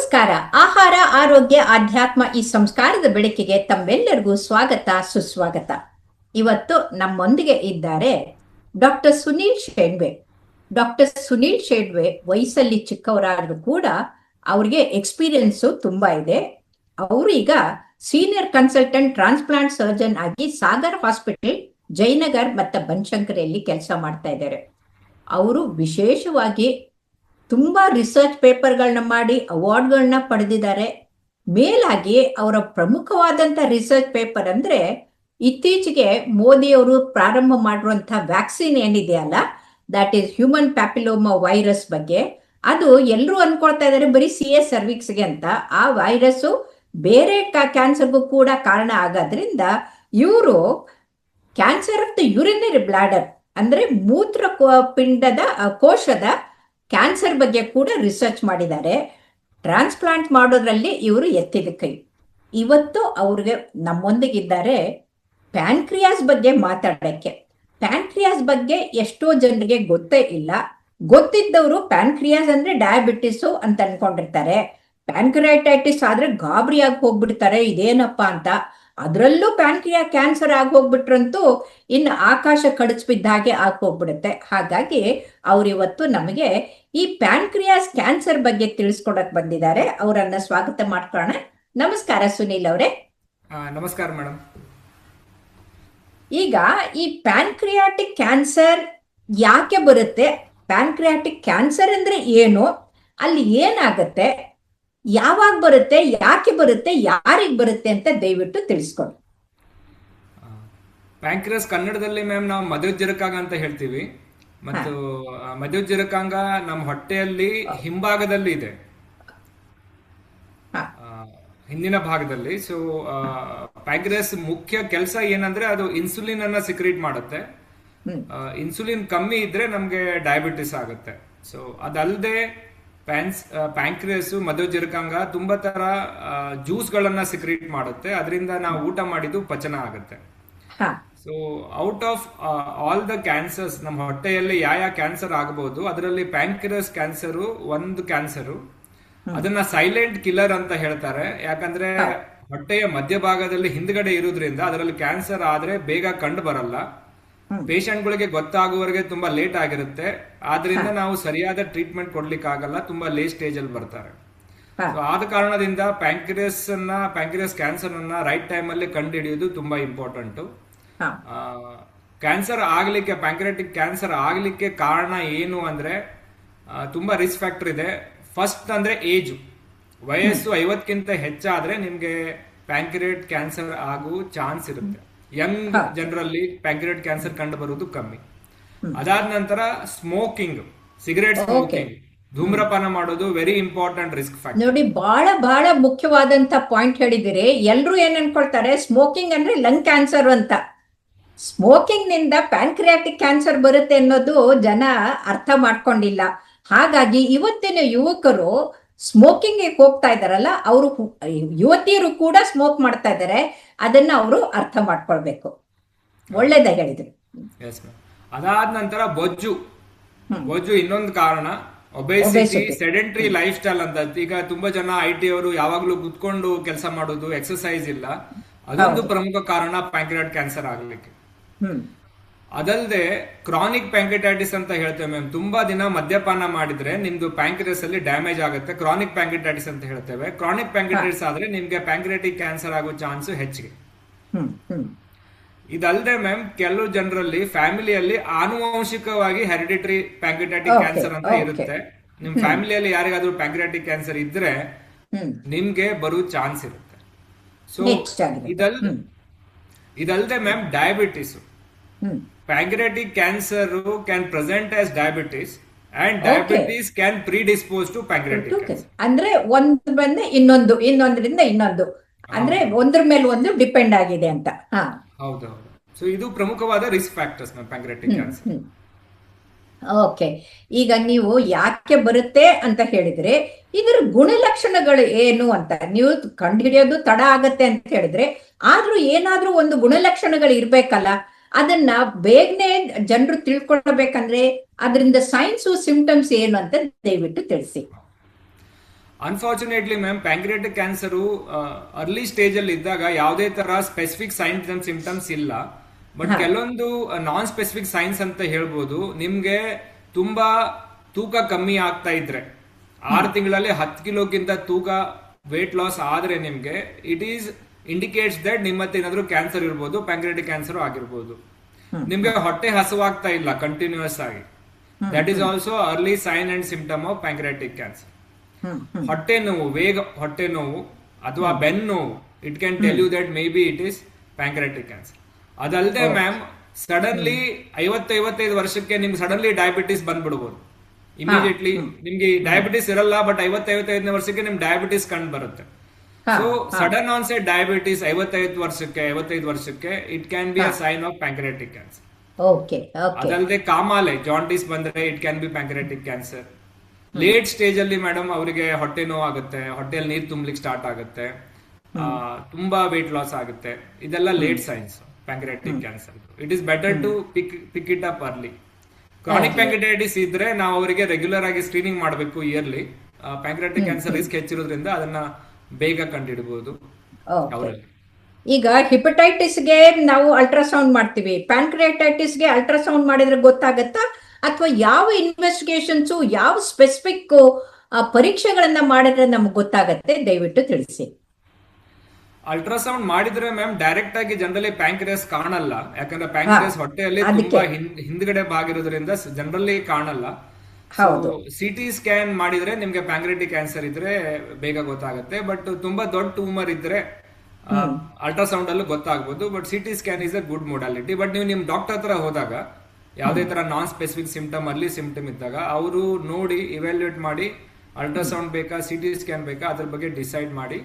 ನಮಸ್ಕಾರ. ಆಹಾರ, ಆರೋಗ್ಯ, ಆಧ್ಯಾತ್ಮ ಈ ಸಂಸ್ಕಾರದ ಬೆಳಕಿಗೆ ತಮ್ಮೆಲ್ಲರಿಗೂ ಸ್ವಾಗತ, ಸುಸ್ವಾಗತ. ಇವತ್ತು ನಮ್ಮೊಂದಿಗೆ ಇದ್ದಾರೆ ಡಾಕ್ಟರ್ ಸುನೀಲ್ ಶೇಂಡ್ವೆ. ಡಾಕ್ಟರ್ ಸುನೀಲ್ ಶೇಂಡ್ವೆ ವಯಸ್ಸಲ್ಲಿ ಚಿಕ್ಕವರಾದ್ರೂ ಕೂಡ ಅವ್ರಿಗೆ ಎಕ್ಸ್ಪೀರಿಯನ್ಸು ತುಂಬಾ ಇದೆ. ಅವರು ಈಗ ಸೀನಿಯರ್ ಕನ್ಸಲ್ಟೆಂಟ್ ಟ್ರಾನ್ಸ್ಪ್ಲಾಂಟ್ ಸರ್ಜನ್ ಆಗಿ ಸಾಗರ್ ಹಾಸ್ಪಿಟಲ್, ಜಯನಗರ್ ಮತ್ತು ಬನಶಂಕರಿಯಲ್ಲಿ ಕೆಲಸ ಮಾಡ್ತಾ ಇದ್ದಾರೆ. ಅವರು ವಿಶೇಷವಾಗಿ ತುಂಬಾ ರಿಸರ್ಚ್ ಪೇಪರ್ಗಳನ್ನ ಮಾಡಿ ಅವಾರ್ಡ್ಗಳನ್ನ ಪಡೆದಿದ್ದಾರೆ. ಮೇಲಾಗಿ ಅವರ ಪ್ರಮುಖವಾದಂಥ ರಿಸರ್ಚ್ ಪೇಪರ್ ಅಂದ್ರೆ ಇತ್ತೀಚೆಗೆ ಮೋದಿಯವರು ಪ್ರಾರಂಭ ಮಾಡಿರುವಂತಹ ವ್ಯಾಕ್ಸಿನ್ ಏನಿದೆಯಲ್ಲ, that is human papilloma virus ಬಗ್ಗೆ. ಅದು ಎಲ್ಲರೂ ಅನ್ಕೊಳ್ತಾ ಇದ್ದಾರೆ ಬರೀ CS ಸರ್ವಿಕ್ಸ್ಗೆ ಅಂತ. ಆ ವೈರಸ್ಸು ಬೇರೆ ಕ್ಯಾನ್ಸರ್ಗೂ ಕೂಡ ಕಾರಣ ಆಗೋದ್ರಿಂದ ಇವರು cancer of the urinary bladder ಅಂದ್ರೆ ಮೂತ್ರ ಪಿಂಡದ ಕೋಶದ ಕ್ಯಾನ್ಸರ್ ಬಗ್ಗೆ ಕೂಡ ರಿಸರ್ಚ್ ಮಾಡಿದ್ದಾರೆ. ಟ್ರಾನ್ಸ್ಪ್ಲಾಂಟ್ ಮಾಡೋದ್ರಲ್ಲಿ ಇವರು ಎತ್ತಿದ ಕೈ. ಇವತ್ತು ಅವ್ರಿಗೆ ನಮ್ಮೊಂದಿಗಿದ್ದಾರೆ ಪ್ಯಾನ್ಕ್ರಿಯಾಸ್ ಬಗ್ಗೆ ಮಾತಾಡೋಕ್ಕೆ. ಪ್ಯಾನ್ಕ್ರಿಯಾಸ್ ಬಗ್ಗೆ ಎಷ್ಟೋ ಜನರಿಗೆ ಗೊತ್ತೇ ಇಲ್ಲ. ಗೊತ್ತಿದ್ದವರು ಪ್ಯಾನ್ಕ್ರಿಯಾಸ್ ಅಂದ್ರೆ ಡಯಾಬಿಟಿಸು ಅಂತ ಅನ್ಕೊಂಡಿರ್ತಾರೆ. ಪ್ಯಾನ್ಕ್ರಿಯಾಟೈಟಿಸ್ ಆದ್ರೆ ಗಾಬರಿಯಾಗಿ ಹೋಗ್ಬಿಡ್ತಾರೆ, ಇದೇನಪ್ಪ ಅಂತ. ಅದರಲ್ಲೂ ಪ್ಯಾನ್ಕ್ರಿಯಾ ಕ್ಯಾನ್ಸರ್ ಆಗಿ ಹೋಗ್ಬಿಟ್ರಂತೂ ಇನ್ನು ಆಕಾಶ ಕಡಿಸ್ಬಿದ್ದ ಹಾಗೆ ಆಗಿ ಹೋಗ್ಬಿಡುತ್ತೆ. ಹಾಗಾಗಿ ಅವರಿವತ್ತು ನಮಗೆ ಈ ಪ್ಯಾನ್ಕ್ರಿಯಾಸ್ ಕ್ಯಾನ್ಸರ್ ಬಗ್ಗೆ ತಿಳಿಸ್ಕೊಡಕ್ ಬಂದಿದ್ದಾರೆ. ಅವರನ್ನ ಸ್ವಾಗತ ಮಾಡ್ಕೊಳ್ಳೋಣ. ನಮಸ್ಕಾರ ಸುನೀಲ್ ಅವರೇ. ನಮಸ್ಕಾರ ಮೇಡಮ್. ಈಗ ಈ ಪ್ಯಾನ್ಕ್ರಿಯಾಟಿಕ್ ಕ್ಯಾನ್ಸರ್ ಯಾಕೆ ಬರುತ್ತೆ, ಪ್ಯಾನ್ಕ್ರಿಯಾಟಿಕ್ ಕ್ಯಾನ್ಸರ್ ಅಂದ್ರೆ ಏನು, ಅಲ್ಲಿ ಏನಾಗತ್ತೆ, ಯಾವಾಗ ಬರುತ್ತೆ, ಯಾಕೆ ಬರುತ್ತೆ, ಯಾರಿಗೆ ಬರುತ್ತೆ ಅಂತ ದಯವಿಟ್ಟು ತಿಳಿಸ್ಕೊಡಿ. ಪ್ಯಾಂಕ್ರಿಯಾಸ್ ಕನ್ನಡದಲ್ಲಿ ಮ್ಯಾಮ್ ನಾವು ಮಧ್ಯೋಜ್ಜರಕಾಂಗ ಅಂತ ಹೇಳ್ತೀವಿ. ಮತ್ತು ಮಧ್ಯೋಜ್ಜರಕಾಂಗ ನಮ್ಮ ಹೊಟ್ಟೆಯಲ್ಲಿ ಹಿಂಭಾಗದಲ್ಲಿ ಇದೆ, ಹಿಂದಿನ ಭಾಗದಲ್ಲಿ. ಸೊ ಪ್ಯಾಂಕ್ರಿಯಾಸ್ ಮುಖ್ಯ ಕೆಲಸ ಏನಂದ್ರೆ ಅದು ಇನ್ಸುಲಿನ್ ಅನ್ನ ಸಿಕ್ರೀಟ್ ಮಾಡುತ್ತೆ. ಇನ್ಸುಲಿನ್ ಕಮ್ಮಿ ಇದ್ರೆ ನಮ್ಗೆ ಡಯಾಬಿಟಿಸ್ ಆಗುತ್ತೆ. ಸೊ ಅದಲ್ಲದೆ ಪ್ಯಾಂಕ್ರಿಯಾಸ್ ಮಧ್ಯೋಜ್ಜರಕಾಂಗ ತುಂಬಾ ತರ ಜ್ಯೂಸ್ ಗಳನ್ನ ಸಿಕ್ರೀಟ್ ಮಾಡುತ್ತೆ. ಅದರಿಂದ ನಾವು ಊಟ ಮಾಡಿದ್ದು ಪಚನ ಆಗುತ್ತೆ. So out of all the cancers ನಮ್ಮ ಹೊಟ್ಟೆಯಲ್ಲಿ ಯಾವ ಕ್ಯಾನ್ಸರ್ ಆಗಬಹುದು, ಅದರಲ್ಲಿ ಪ್ಯಾಂಕ್ರಿಯಾಸ್ ಕ್ಯಾನ್ಸರ್ ಒಂದು ಕ್ಯಾನ್ಸರು. ಅದನ್ನ ಸೈಲೆಂಟ್ ಕಿಲ್ಲರ್ ಅಂತ ಹೇಳ್ತಾರೆ. ಯಾಕಂದ್ರೆ ಹೊಟ್ಟೆಯ ಮಧ್ಯಭಾಗದಲ್ಲಿ ಹಿಂದ್ಗಡೆ ಇರೋದ್ರಿಂದ ಅದರಲ್ಲಿ ಕ್ಯಾನ್ಸರ್ ಆದ್ರೆ ಬೇಗ ಕಂಡು ಬರಲ್ಲ. ಪೇಷಂಟ್ಗಳಿಗೆ ಗೊತ್ತಾಗುವವರೆಗೆ ತುಂಬಾ ಲೇಟ್ ಆಗಿರುತ್ತೆ. ಆದ್ರಿಂದ ನಾವು ಸರಿಯಾದ ಟ್ರೀಟ್ಮೆಂಟ್ ಕೊಡ್ಲಿಕ್ಕೆ ಆಗಲ್ಲ, ತುಂಬಾ ಲೇಟ್ ಸ್ಟೇಜ್ ಅಲ್ಲಿ ಬರ್ತಾರೆ. ಆದ ಕಾರಣದಿಂದ ಪ್ಯಾಂಕ್ರಿಯಾಸ್ ಕ್ಯಾನ್ಸರ್ ಅನ್ನ ರೈಟ್ ಟೈಮ್ ಅಲ್ಲಿ ಕಂಡು ಹಿಡಿಯೋದು ತುಂಬಾ ಇಂಪಾರ್ಟೆಂಟ್. ಕ್ಯಾನ್ಸರ್ ಆಗ್ಲಿಕ್ಕೆ, ಪ್ಯಾಂಕ್ರಿಯಾಟಿಕ್ ಕ್ಯಾನ್ಸರ್ ಆಗ್ಲಿಕ್ಕೆ ಕಾರಣ ಏನು ಅಂದ್ರೆ ತುಂಬಾ ರಿಸ್ಕ್ ಫ್ಯಾಕ್ಟರ್ ಇದೆ. ಫಸ್ಟ್ ಅಂದ್ರೆ ಏಜ್. ವಯಸ್ಸು 50ಕ್ಕಿಂತ ಹೆಚ್ಚಾದ್ರೆ ನಿಮ್ಗೆ ಪ್ಯಾಂಕ್ರಿಯಾಟ್ ಕ್ಯಾನ್ಸರ್ ಆಗೋ ಚಾನ್ಸ್ ಇರುತ್ತೆ. ಯಂಗ್ ಜನರಲ್ಲಿ ಪ್ಯಾಂಕ್ರಿಯಾಟ್ ಕ್ಯಾನ್ಸರ್ ಕಂಡು ಬರುವುದು ಕಮ್ಮಿ. ಅದಾದ ನಂತರ ಸ್ಮೋಕಿಂಗ್, ಸಿಗರೇಟ್ ಸ್ಮೋಕಿಂಗ್, ಧೂಮ್ರಪಾನ ಮಾಡೋದು ವೆರಿ ಇಂಪಾರ್ಟೆಂಟ್ ರಿಸ್ಕ್ ಫ್ಯಾಕ್ಟರ್. ನೋಡಿ, ಬಹಳ ಮುಖ್ಯವಾದಂತ ಪಾಯಿಂಟ್ ಹೇಳಿದಿರಿ. ಎಲ್ರು ಏನ್ ಅನ್ಕೊಳ್ತಾರೆ, ಸ್ಮೋಕಿಂಗ್ ಅಂದ್ರೆ ಲಂಗ್ ಕ್ಯಾನ್ಸರ್ ಅಂತ. ಸ್ಮೋಕಿಂಗ್ ನಿಂದ ಪ್ಯಾನ್ಕ್ರಿಯಾಟಿಕ್ ಕ್ಯಾನ್ಸರ್ ಬರುತ್ತೆ ಅನ್ನೋದು ಜನ ಅರ್ಥ ಮಾಡ್ಕೊಂಡಿಲ್ಲ. ಹಾಗಾಗಿ ಇವತ್ತಿನ ಯುವಕರು ಸ್ಮೋಕಿಂಗ್ ಹೋಗ್ತಾ ಇದಾರಲ್ಲ, ಅವರು ಯುವತಿಯರು ಕೂಡ ಸ್ಮೋಕ್ ಮಾಡ್ತಾ ಇದ್ದಾರೆ. ಅದನ್ನ ಅವರು ಅರ್ಥ ಮಾಡ್ಕೊಳ್ಬೇಕು. ಒಳ್ಳೇದ ಹೇಳಿದ್ರು. ಅದಾದ ನಂತರ ಬೊಜ್ಜು ಇನ್ನೊಂದು ಕಾರಣ. ಒಬೆಸಿಟಿ, ಸೆಡೆಂಟ್ರಿ ಲೈಫ್ ಸ್ಟೈಲ್ ಅಂತ. ಈಗ ತುಂಬಾ ಜನ IT ಅವರು ಯಾವಾಗ್ಲೂ ಕುತ್ಕೊಂಡು ಕೆಲಸ ಮಾಡೋದು, ಎಕ್ಸರ್ಸೈಸ್ ಇಲ್ಲ. ಅದೊಂದು ಪ್ರಮುಖ ಕಾರಣ ಪ್ಯಾಂಕ್ರಿಯಾಟ್ ಕ್ಯಾನ್ಸರ್ ಆಗ್ಲಿಕ್ಕೆ. ಅದಲ್ಲದೆ ಕ್ರಾನಿಕ್ ಪ್ಯಾಂಕ್ರಿಯಾಟೈಟಿಸ್ ಅಂತ ಹೇಳ್ತೇವೆ ಮ್ಯಾಮ್. ತುಂಬಾ ದಿನ ಮದ್ಯಪಾನ ಮಾಡಿದ್ರೆ ನಿಮ್ದು ಪ್ಯಾಂಕ್ರಿಯಾಸ್ ಅಲ್ಲಿ ಡ್ಯಾಮೇಜ್ ಆಗುತ್ತೆ, ಕ್ರಾನಿಕ್ ಪ್ಯಾಂಕ್ರಿಯಾಟೈಟಿಸ್ ಅಂತ ಹೇಳ್ತೇವೆ. ಕ್ರಾನಿಕ್ ಪ್ಯಾಂಕ್ರಿಯಾಟೈಟಿಸ್ ಆದ್ರೆ ನಿಮ್ಗೆ ಪ್ಯಾಂಕ್ರಿಯಾಟಿಕ್ ಕ್ಯಾನ್ಸರ್ ಆಗೋ ಚಾನ್ಸ್ ಹೆಚ್ಚಿಗೆ. ಇದಲ್ಲದೆ ಮ್ಯಾಮ್ ಕೆಲವು ಜನರಲ್ಲಿ ಫ್ಯಾಮಿಲಿಯಲ್ಲಿ ಆನುವಂಶಿಕವಾಗಿ ಹೆರಿಡಿಟರಿ ಪ್ಯಾಂಕ್ರಿಯಾಟಿಕ್ ಕ್ಯಾನ್ಸರ್ ಅಂತ ಇರುತ್ತೆ. ನಿಮ್ ಫ್ಯಾಮಿಲಿಯಲ್ಲಿ ಯಾರಿಗಾದ್ರೂ ಪ್ಯಾಂಕ್ರಿಯಾಟಿಕ್ ಕ್ಯಾನ್ಸರ್ ಇದ್ರೆ ನಿಮ್ಗೆ ಬರೋ ಚಾನ್ಸ್ ಇರುತ್ತೆ. ಸೊ ಇದಲ್ಲದೆ ma'am diabetes, pancreatic cancer can present as diabetes and diabetes can predispose to pancreatic cancer. ಅಂದ್ರೆ ಒಂದು ಬಂದ್ರೆ ಇನ್ನೊಂದರಿಂದ ಇನ್ನೊಂದು, ಅಂದ್ರೆ ಒಂದ್ರ ಮೇಲೆ ಒಂದು ಡಿಪೆಂಡ್ ಆಗಿದೆ ಅಂತ. ಹೌದು. ಸೊ ಇದು ಪ್ರಮುಖವಾದ risk factors pancreatic cancer. Okay, ಈಗ ನೀವು ಯಾಕೆ ಬರುತ್ತೆ ಅಂತ ಹೇಳಿದ್ರೆ ಇದರ ಗುಣಲಕ್ಷಣಗಳು ಏನು ಅಂತ ನೀವು ಕಂಡುಹಿಡಿಯೋದು ತಡ ಆಗತ್ತೆ ಅಂತ ಹೇಳಿದ್ರೆ, ಆದ್ರೂ ಏನಾದ್ರೂ ಒಂದು ಗುಣಲಕ್ಷಣಗಳು ಇರ್ಬೇಕಲ್ಲ. ಅದನ್ನ ಬೇಗನೆ ಜನರು ತಿಳ್ಕೊಳ್ಬೇಕಂದ್ರೆ ಅದರಿಂದ ಸೈನ್ಸ್ ಸಿಂಪ್ಟಮ್ಸ್ ಏನು ಅಂತ ದಯವಿಟ್ಟು ತಿಳಿಸಿ. Unfortunately ma'am pancreatic cancer early stage ಅಲ್ಲಿ ಇದ್ದಾಗ ಯಾವುದೇ ತರ ಸ್ಪೆಸಿಫಿಕ್ ಸೈನ್ಸ್ ಅಂಡ್ ಸಿಂಪ್ಟಮ್ಸ್ ಇಲ್ಲ. ಬಟ್ ಕೆಲವೊಂದು ನಾನ್ ಸ್ಪೆಸಿಫಿಕ್ ಸೈನ್ಸ್ ಅಂತ ಹೇಳ್ಬೋದು. ನಿಮ್ಗೆ ತುಂಬಾ ತೂಕ ಕಮ್ಮಿ ಆಗ್ತಾ ಇದ್ರೆ 6 ತಿಂಗಳಲ್ಲಿ 10 ಕಿಲೋಗಿಂತ ತೂಕ ವೇಟ್ ಲಾಸ್ ಆದ್ರೆ ನಿಮ್ಗೆ ಇಟ್ ಈಸ್ ಇಂಡಿಕೇಟ್ಸ್ ದಟ್ ನಿಮ್ಮ ಹತ್ರ ಏನಾದ್ರೂ ಕ್ಯಾನ್ಸರ್ ಇರ್ಬೋದು, ಪ್ಯಾಂಕ್ರಿಯಾಟಿಕ್ ಕ್ಯಾನ್ಸರ್ ಆಗಿರ್ಬೋದು. ನಿಮ್ಗೆ ಹೊಟ್ಟೆ ಹಸುವಾಗ್ತಾ ಇಲ್ಲ ಕಂಟಿನ್ಯೂಸ್ ಆಗಿ, that is also early sign and symptom of pancreatic cancer. ಹೊಟ್ಟೆ ನೋವು, ಹೊಟ್ಟೆ ನೋವು ಅಥವಾ ಬೆನ್ನು ನೋವು, it can tell you that may be it is pancreatic cancer. ಅದಲ್ಲದೆ ಮ್ಯಾಮ್ ಸಡನ್ಲಿ 55 ವರ್ಷಕ್ಕೆ ನಿಮ್ಗೆ ಸಡನ್ಲಿ ಡಯಾಬಿಟಿಸ್ ಬಂದ್ಬಿಡ್ಬೋದು. ಇಮಿಡಿಯೇಟ್ಲಿ ನಿಮ್ಗೆ ಡಯಾಬಿಟಿಸ್ ಇರಲ್ಲ, ಬಟ್ 55ನೇ ವರ್ಷಕ್ಕೆ ನಿಮ್ಗೆ ಡಯಾಬಿಟಿಸ್ ಕಂಡು ಬರುತ್ತೆ. ಸೊ ಸಡನ್ ಆನ್ಸೆಟ್ ಡಯಾಬಿಟಿಸ್ 55 ವರ್ಷಕ್ಕೆ it can be a sign of pancreatic cancer. ಅದಲ್ಲದೆ ಕಾಮಾಲೆ, ಜಾಂಡಿಸ್ ಬಂದ್ರೆ it can be pancreatic cancer. Late stage ಅಲ್ಲಿ ಮೇಡಮ್ ಅವರಿಗೆ ಹೊಟ್ಟೆ ನೋವು ಆಗುತ್ತೆ, ಹೊಟ್ಟೆಯಲ್ಲಿ ನೀರು ತುಂಬಲಿಕ್ಕೆ ಸ್ಟಾರ್ಟ್ ಆಗುತ್ತೆ, ತುಂಬಾ ವೇಟ್ ಲಾಸ್ ಆಗುತ್ತೆ. ಇದೆಲ್ಲ late signs pancreatic cancer. It is better to pick it up early. Chronic pancreatitis ಇದ್ರೆ ನಾವು ಅವರಿಗೆ ರೆಗ್ಯುಲರ್ ಆಗಿ ಸ್ಕ್ರೀನಿಂಗ್ ಮಾಡಬೇಕು ಇಯರ್ಲಿ. ಪ್ಯಾಂಕ್ರಿಯಾಟಿಕ್ ಕ್ಯಾನ್ಸರ್ ರಿಸ್ಕ್ ಹೆಚ್ಚಿರೋದ್ರಿಂದ ಅದನ್ನ ಬೇಗ ಕಂಡುಹಿಡಬಹುದು ಅವರಲ್ಲಿ. ಈಗ ಹಿಪಟೈಟಿಸ್ಗೆ ನಾವು ಅಲ್ಟ್ರಾಸೌಂಡ್ ಮಾಡ್ತೀವಿ, ಪ್ಯಾಂಕ್ರಿಯಾಟೈಟಿಸ್ಗೆ ಅಲ್ಟ್ರಾಸೌಂಡ್ ಮಾಡಿದ್ರೆ ಗೊತ್ತಾಗತ್ತಾ, ಅಥವಾ ಯಾವ ಇನ್ವೆಸ್ಟಿಗೇಷನ್ಸ್, ಯಾವ ಸ್ಪೆಸಿಫಿಕ್ ಪರೀಕ್ಷೆಗಳನ್ನ ಮಾಡಿದ್ರೆ ನಮ್ಗೆ ಗೊತ್ತಾಗತ್ತೆ? ದಯವಿಟ್ಟು ತಿಳಿಸಿ. ಅಲ್ಟ್ರಾಸೌಂಡ್ ಮಾಡಿದ್ರೆ ಮ್ಯಾಮ್ ಡೈರೆಕ್ಟ್ ಆಗಿ ಜನರಲಿ ಪ್ಯಾಂಕ್ರಿಯಾಸ್ ಕಾಣಲ್ಲ, ಯಾಕಂದ್ರೆ ಪ್ಯಾಂಕ್ರಿಯಾಸ್ ಹೊಟ್ಟೆಯಲ್ಲಿ ತುಂಬಾ ಹಿಂದ್ಗಡೆ ಭಾಗ ಇರೋದ್ರಿಂದ ಜನರಲಿ ಕಾಣಲ್ಲ. ಸಿಟಿ ಸ್ಕ್ಯಾನ್ ಮಾಡಿದ್ರೆ ನಿಮ್ಗೆ ಪ್ಯಾಂಕ್ರಿಯಾಟಿಕ್ ಕ್ಯಾನ್ಸರ್ ಇದ್ರೆ ಬೇಗ ಗೊತ್ತಾಗುತ್ತೆ. ಬಟ್ ತುಂಬಾ ದೊಡ್ಡ ಟ್ಯೂಮರ್ ಇದ್ರೆ ಅಲ್ಟ್ರಾಸೌಂಡ್ ಅಲ್ಲೂ ಗೊತ್ತಾಗ್ಬೋದು. But CT scan is a good modality. But ನೀವು ನಿಮ್ ಡಾಕ್ಟರ್ ಹತ್ರ ಹೋದಾಗ ಯಾವುದೇ ತರ non specific symptom, early symptom ಇದ್ದಾಗ ಅವರು ನೋಡಿ ಇವ್ಯಾಲ್ಯೂಯೇಟ್ ಮಾಡಿ ಅಲ್ಟ್ರಾಸೌಂಡ್ ಬೇಕಾ ಸಿಟಿ ಸ್ಕ್ಯಾನ್ ಬೇಕಾ ಅದ್ರ ಬಗ್ಗೆ ಡಿಸೈಡ್ ಮಾಡಿ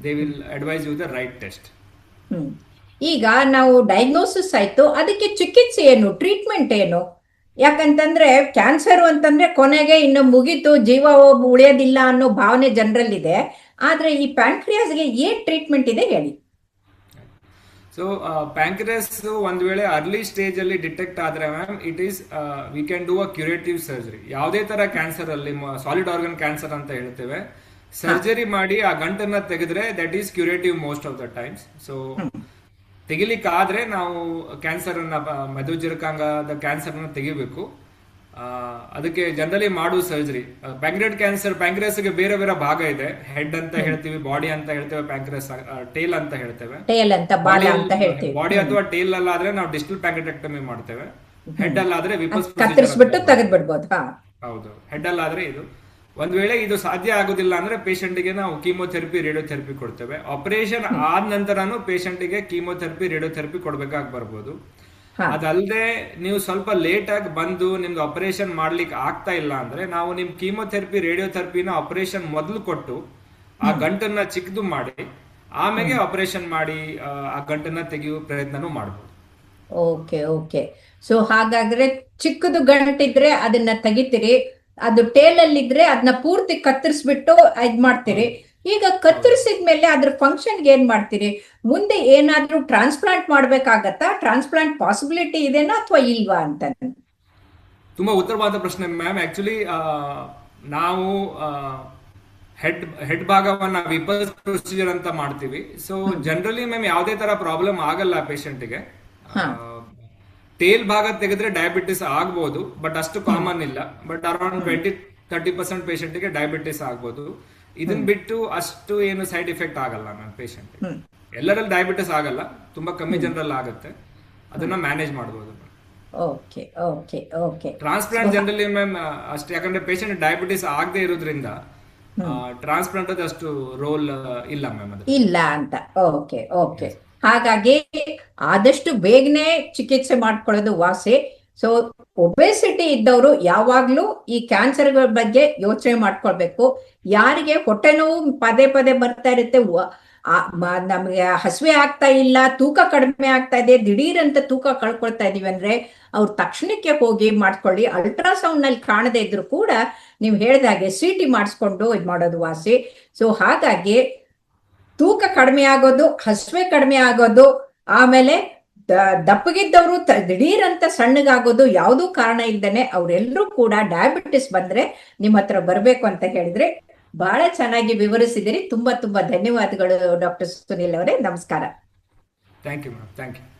they will advise you the right test. ಈಗ ನಾವು ಡಯಾಗ್ನೋಸಿಸ್ ಆಯ್ತು, ಅದಕ್ಕೆ ಚಿಕಿತ್ಸೆ ಏನು, ಟ್ರೀಟ್ಮೆಂಟ್ ಏನು? ಯಾಕಂತಂದ್ರೆ ಕ್ಯಾನ್ಸರ್ ಅಂತಂದ್ರೆ ಕೊನೆಗೆ ಇನ್ನು ಮುಗೀತು, ಜೀವ ಉಳಿಯೋದಿಲ್ಲ ಅನ್ನೋ ಭಾವನೆ ಜನರಲ್ಲಿದೆ. ಆದ್ರೆ ಈ ಪ್ಯಾಂಕ್ರಿಯಾಸ್ಗೆ ಏನ್ ಟ್ರೀಟ್ಮೆಂಟ್ ಇದೆ ಹೇಳಿ. ಸೊ ಪ್ಯಾಂಕ್ರಿಯಾಸ್ ಒಂದ್ ವೇಳೆ ಅರ್ಲಿ ಸ್ಟೇಜ್ ಅಲ್ಲಿ ಡಿಟೆಕ್ಟ್ ಆದ್ರೆ ma'am it is we can do a curative surgery. ಯಾವುದೇ ತರ ಕ್ಯಾನ್ಸರ್ ಅಲ್ಲಿ, ಸಾಲಿಡ್ ಆರ್ಗನ್ ಕ್ಯಾನ್ಸರ್ ಅಂತ ಹೇಳ್ತೇವೆ, ಸರ್ಜರಿ ಮಾಡಿ ಆ ಗಂಟನ್ನ ತೆಗೆದ್ರೆ that is curative most of the times. So ತೆಗಿಲಿಕ್ಕಾದ್ರೆ ನಾವು ಕ್ಯಾನ್ಸರ್ ಅನ್ನ, ಮೆದುಜೀರಕಾಂಗದ ಕ್ಯಾನ್ಸರ್ ಅನ್ನ ತೆಗಿಬೇಕು. ಅದಕ್ಕೆ ಜನರಲಿ ಮಾಡುವ ಸರ್ಜರಿ. ಪ್ಯಾಂಕ್ರಿಯಾಟಿಕ್ ಕ್ಯಾನ್ಸರ್, ಪ್ಯಾಂಕ್ರಿಯಾಸ್ಗೆ ಬೇರೆ ಬೇರೆ ಭಾಗ ಇದೆ. ಹೆಡ್ ಅಂತ ಹೇಳ್ತೀವಿ, ಬಾಡಿ ಅಂತ ಹೇಳ್ತೇವೆ, ಪ್ಯಾಂಕ್ರಿಯಾಸ್ ಟೇಲ್ ಅಂತ ಹೇಳ್ತೇವೆ. ಬಾಡಿ ಅಥವಾ ಟೇಲ್ ಅಲ್ಲಾದ್ರೆ ನಾವು ಡಿಸ್ಟಲ್ ಪ್ಯಾಂಕ್ರಿಯಾಟೆಕ್ಟಮಿ ಮಾಡ್ತೇವೆ. ಹೆಡ್ ಅಲ್ಲಾದ್ರೆ ವಿಪಸ್ ಹೌದು, ಹೆಡ್ ಅಲ್ಲಾದ್ರೆ ಇದು. ಒಂದ್ ವೇಳೆ ಇದು ಸಾಧ್ಯ ಆಗುದಿಲ್ಲ ಅಂದ್ರೆ ಪೇಷಂಟ್ಗೆ ನಾವು ಕೀಮೋಥೆರಪಿ, ರೇಡಿಯೋಥೆರಪಿ ಕೊಡ್ತೇವೆ. ಆಪರೇಷನ್ ಆದ ನಂತರನು ಪೇಷಂಟ್ಗೆ ಕೀಮೋಥೆರಪಿ, ರೇಡಿಯೋಥೆರಪಿ ಕೊಡ್ಬೇಕಾಗಿ ಬರ್ಬೋದು. ಅದಲ್ಲದೆ ನೀವು ಸ್ವಲ್ಪ ಲೇಟ್ ಆಗಿ ಬಂದು ನಿಮ್ದು ಆಪರೇಷನ್ ಮಾಡ್ಲಿಕ್ಕೆ ಆಗ್ತಾ ಇಲ್ಲ ಅಂದ್ರೆ ನಾವು ನಿಮ್ ಕೀಮೋಥೆರಪಿ, ರೇಡಿಯೋಥೆರಪಿನ ಆಪರೇಷನ್ ಮೊದಲು ಕೊಟ್ಟು ಆ ಗಂಟನ್ನ ಚಿಕ್ಕದು ಮಾಡಿ ಆಮೇಲೆ ಆಪರೇಷನ್ ಮಾಡಿ ಆ ಗಂಟನ್ನ ತೆಗೆಯುವ ಪ್ರಯತ್ನನೂ ಮಾಡಬಹುದು. ಓಕೆ. ಸೊ ಹಾಗಾದ್ರೆ ಚಿಕ್ಕದು ಗಂಟಿದ್ರೆ ಅದನ್ನ ತೆಗಿತೀರಿ, ಅದು ಟೇಲಲ್ಲಿದ್ರೆ ಅದನ್ನ ಪೂರ್ತಿ ಕತ್ತರಿಸ್ಬಿಟ್ಟು ಇದ್ ಮಾಡ್ತೀರಿ. ಈಗ ಕತ್ತರಿಸಿದ್ಮೇಲೆ ಅದ್ರ ಫಂಕ್ಷನ್ಗೆ ಏನ್ ಮಾಡ್ತೀರಿ? ಮುಂದೆ ಏನಾದ್ರೂ ಟ್ರಾನ್ಸ್ಪ್ಲಾಂಟ್ ಮಾಡ್ಬೇಕಾಗತ್ತಾ? ಟ್ರಾನ್ಸ್ಪ್ಲಾಂಟ್ ಪಾಸಿಬಿಲಿಟಿ ಇದೆನಾ ಅಥವಾ ಇಲ್ವಾ ಅಂತ? ತುಂಬಾ ಉತ್ತರವಾದ ಪ್ರಶ್ನೆ ಮ್ಯಾಮ್. ಆಕ್ಚುಲಿ ನಾವು ಹೆಡ್ ಭಾಗವನ್ನ ವಿಪಸ್ ಪ್ರೊಸೀಜರ್ ಅಂತ ಮಾಡ್ತೀವಿ. ಸೊ ಜನರಲಿ ಮ್ಯಾಮ್ ಯಾವುದೇ ತರ ಪ್ರಾಬ್ಲಮ್ ಆಗಲ್ಲ ಪೇಷಂಟ್ಗೆ. ಟೇಲ್ ಭಾಗ ತೆಗೆದ್ರೆ ಡಯಾಬಿಟಿಸ್ ಆಗ್ಬೋದು, ಬಟ್ ಅಷ್ಟು ಕಾಮನ್ ಇಲ್ಲ. ಬಟ್ ಅರೌಂಡ್ 20-30% ಪೇಷಂಟ್ಗೆ ಡಯಾಬಿಟಿಸ್ ಆಗ್ಬೋದು. ಇದನ್ ಬಿಟ್ಟು ಅಷ್ಟು ಏನು ಸೈಡ್ ಎಫೆಕ್ಟ್ ಆಗಲ್ಲ ಮ್ಯಾಮ್ ಪೇಷಂಟ್. ಎಲ್ಲರಲ್ಲಿ ಡಯಾಬಿಟಿಸ್ ಆಗಲ್ಲ, ತುಂಬಾ ಕಮ್ಮಿ ಜನರಲ್ಲಿ ಆಗುತ್ತೆ. ಅದನ್ನ ಮ್ಯಾನೇಜ್ ಮಾಡಬಹುದು. ಟ್ರಾನ್ಸ್ಪ್ಲಾಂಟ್ ಜನರಲಿ ಮ್ಯಾಮ್ ಅಷ್ಟು, ಯಾಕಂದ್ರೆ ಪೇಷಂಟ್ ಡಯಾಬಿಟಿಸ್ ಆಗದೆ ಇರೋದ್ರಿಂದ ಟ್ರಾನ್ಸ್ಪ್ಲಾಂಟ್ ಅದು ಅಷ್ಟು ರೋಲ್ ಇಲ್ಲ ಮ್ಯಾಮ್, ಅದು ಇಲ್ಲ ಅಂತ. ಓಕೆ. ಹಾಗಾಗಿ ಆದಷ್ಟು ಬೇಗನೆ ಚಿಕಿತ್ಸೆ ಮಾಡ್ಕೊಳ್ಳೋದು ವಾಸಿ. ಸೊ ಒಬೆಸಿಟಿ ಇದ್ದವರು ಯಾವಾಗ್ಲೂ ಈ ಕ್ಯಾನ್ಸರ್ಗಳ ಬಗ್ಗೆ ಯೋಚನೆ ಮಾಡ್ಕೊಳ್ಬೇಕು. ಯಾರಿಗೆ ಹೊಟ್ಟೆ ನೋವು ಪದೇ ಬರ್ತಾ ಇರುತ್ತೆ, ನಮಗೆ ಹಸಿವೆ ಆಗ್ತಾ ಇಲ್ಲ, ತೂಕ ಕಡಿಮೆ ಆಗ್ತಾ ಇದೆ, ದಿಢೀರಂತ ತೂಕ ಕಳ್ಕೊಳ್ತಾ ಇದೀವಿ ಅಂದ್ರೆ ಅವ್ರು ತಕ್ಷಣಕ್ಕೆ ಹೋಗಿ ಮಾಡ್ಕೊಳ್ಳಿ. ಅಲ್ಟ್ರಾಸೌಂಡ್ ನಲ್ಲಿ ಕಾಣದೇ ಇದ್ರು ಕೂಡ ನೀವು ಹೇಳ್ದಾಗೆ CT ಮಾಡಿಸ್ಕೊಂಡು ಇದು ಮಾಡೋದು ವಾಸಿ. ಸೊ ಹಾಗಾಗಿ ತೂಕ ಕಡಿಮೆ ಆಗೋದು, ಹಸಿವೆ ಕಡಿಮೆ ಆಗೋದು, ಆಮೇಲೆ ದಪ್ಪಗಿದ್ದವರು ದಿಢೀರಂತ ಸಣ್ಣಗಾಗೋದು ಯಾವುದೂ ಕಾರಣ ಇಲ್ದೇನೆ ಅವರೆಲ್ಲರೂ ಕೂಡ ಡಯಾಬಿಟಿಸ್ ಬಂದ್ರೆ ನಿಮ್ಮ ಹತ್ರ ಬರ್ಬೇಕು ಅಂತ ಹೇಳಿದ್ರೆ ಬಹಳ ಚೆನ್ನಾಗಿ ವಿವರಿಸಿದಿರಿ. ತುಂಬಾ ತುಂಬಾ ಧನ್ಯವಾದಗಳು ಡಾಕ್ಟರ್ ಸುನಿಲ್ ಅವರೇ. ನಮಸ್ಕಾರ. Thank you madam, thank you.